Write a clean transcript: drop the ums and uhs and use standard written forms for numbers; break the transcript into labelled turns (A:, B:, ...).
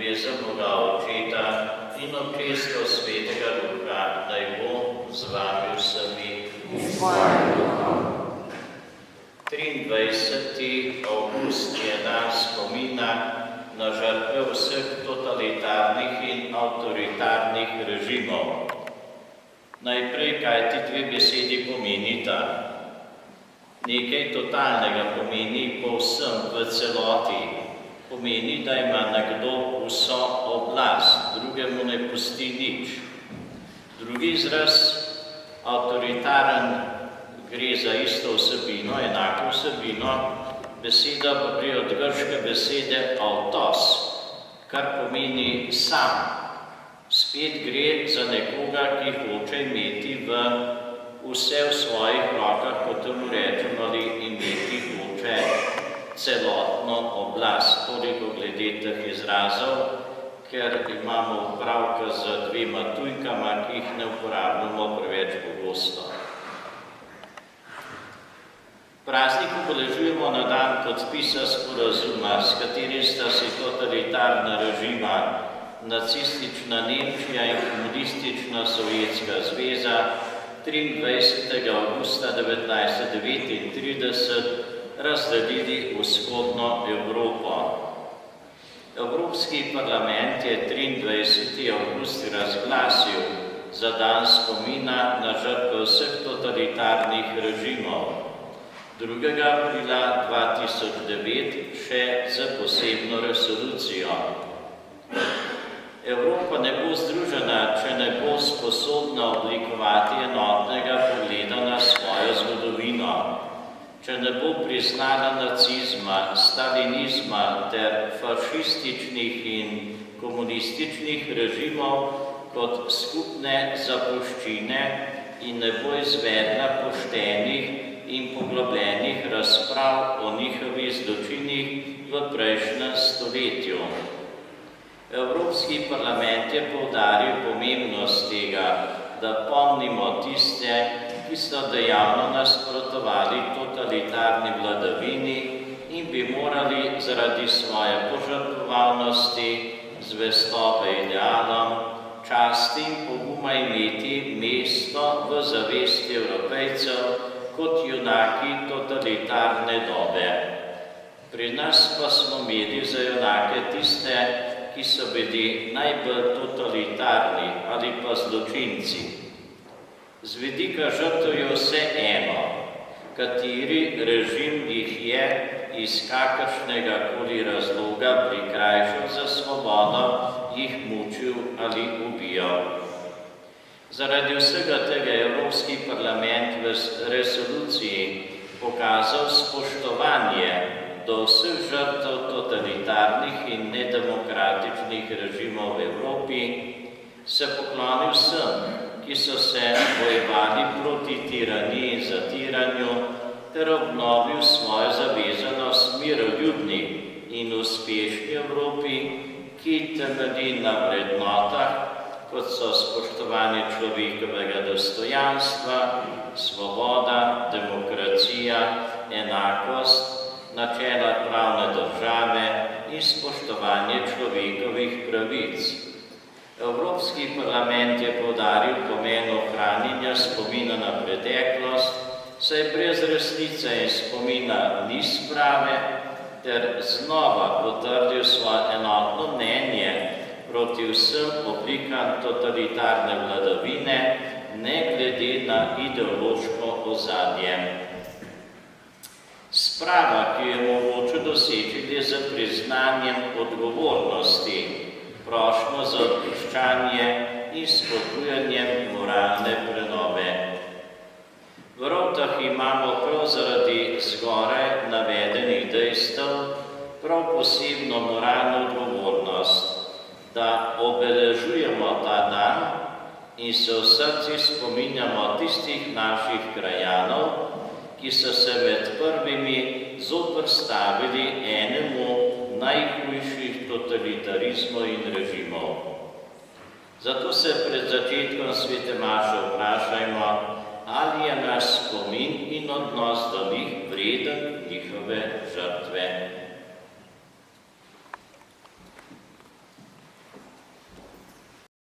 A: ljubeza Boga Očeta in občestvo Svetega Duha, naj bo z vami vsemi. 23. avgust je dan spomina na žrtve vseh totalitarnih in avtoritarnih režimov. Najprej, kaj ti dve besedi pomenita? Nekaj totalnega pomeni povsem v celoti. Pomeni, da ima nekdo vso oblast, drugemu ne pusti nič. Drugi izraz, avtoritaren, gre za isto vsebino, enako vsebino, beseda pa gre od grške besede autos, kar pomeni sam. Spet gre za nekoga, ki hoče imeti vse v svojih rokah, kot temu rečemo, ali imeti hoče celotno oblast. Toliko glede teh izrazov, ker imamo opravka z dvema tujkama, ki jih ne uporabljamo preveč pogosto. Praznik obeležujemo na dan podpisa sporazuma, s katerim sta si totalitarna režima, nacistična Nemčija in komunistična Sovjetska zveza 23. avgusta 1939 razdelili vzhodno Evropo. Evropski parlament je 23. avgust razglasil za dan spomina na žrtve vseh totalitarnih režimov. 2. aprila 2009 še za posebno resolucijo. Evropa ne bo združena, če ne bo sposobna oblikovati enotnega pogleda na svojo zgodovino, če ne bo priznala nacizma, stalinizma ter fašističnih in komunističnih režimov kot skupne zapuščine in ne bo izvedla poštenih in poglobljenih razprav o njihovih zločinih v prejšnjem stoletju. Evropski parlament je poudaril pomembnost tega, da pomnimo tiste, ki so dejavno nasprotovali totalitarni vladavini in bi morali zaradi svoje požrtvovalnosti, zvestobe idealom, časti in poguma imeti mesto v zavesti Evropejcev kot junaki totalitarne dobe. Pri nas pa smo imeli za junake tiste, ki so bili najbolj totalitarni ali pa zločinci. Z vidika žrtev je vse eno, kateri režim jih je iz kakršnega koli razloga prikrajšal za svobodo, jih mučil ali ubijal. Zaradi vsega tega je Evropski parlament v resoluciji pokazal spoštovanje do vseh žrtev totalitarnih in nedemokratičnih režimov v Evropi, se poklonil vsem, ki so se bojevali proti tiraniji in zatiranju, ter obnovil svojo zavezanost miroljubni in uspešni Evropi, ki temelji na vrednotah, kot so spoštovanje človekovega dostojanstva, svoboda, demokracija, enakost, načela pravne države in spoštovanje človekovih pravic. Evropski parlament je poudaril pomen ohranjanja spomina na preteklost, saj brez resnice in spomina ni sprave, ter znova potrdil svoje enotno mnenje proti vsem oblikam totalitarne vladavine, ne glede na ideološko ozadje. Sprava, ki je mogoče doseči le za priznanjem odgovornosti, prošnjo za odpuščanje in spodbujanjem moralne prenove. V Rovtah imamo prav zaradi zgoraj navedenih dejstev prav posebno moralno odgovornost, da obeležujemo ta dan in se v srci spominjamo tistih naših krajanov, ki so se med prvimi zoperstavili enemu najhujših totalitarizmov in režimov. Zato se pred začetkom svete maše vprašajmo, ali je naš spomin in odnos do njih vreden njihove žrtve.